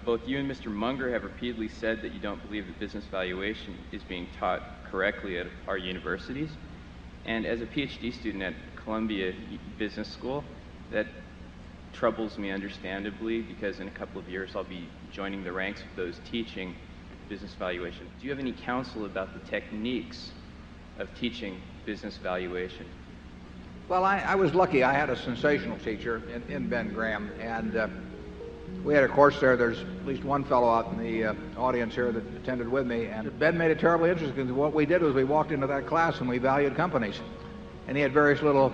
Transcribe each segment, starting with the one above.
both you and Mr. Munger have repeatedly said that you don't believe that business valuation is being taught correctly at our universities. And as a PhD student at Columbia Business School, that troubles me understandably, because in a couple of years I'll be joining the ranks of those teaching business valuation. Do you have any counsel about the techniques of teaching business valuation? Well, I was lucky. I had a sensational teacher in Ben Graham, and we had a course there. There's at least one fellow out in the audience here that attended with me, and Ben made it terribly interesting, because what we did was we walked into that class and we valued companies. And he had various little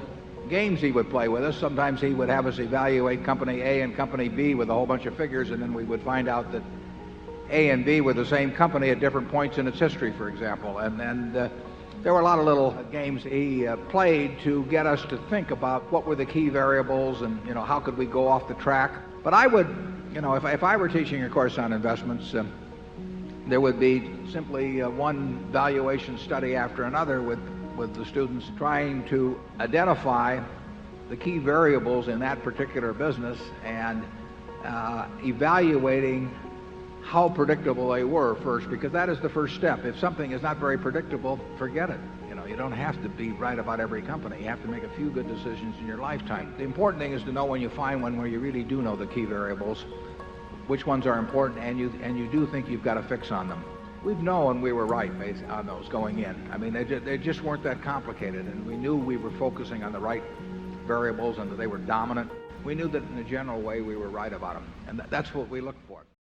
games he would play with us. Sometimes he would have us evaluate company A and company B with a whole bunch of figures, and then we would find out that A and B were the same company at different points in its history, for example. And there were a lot of little games he played to get us to think about what were the key variables, and how could we go off the track. But I would, if I were teaching a course on investments, there would be simply one valuation study after another with the students, trying to identify the key variables in that particular business and evaluating how predictable they were first, because that is the first step. If something is not very predictable, forget it. You don't have to be right about every company. You have to make a few good decisions in your lifetime. The important thing is to know when you find one where you really do know the key variables, which ones are important, and you do think you've got a fix on them. We've known we were right on those going in. I mean, they just weren't that complicated, and we knew we were focusing on the right variables and that they were dominant. We knew that in a general way we were right about them, and that's what we looked for.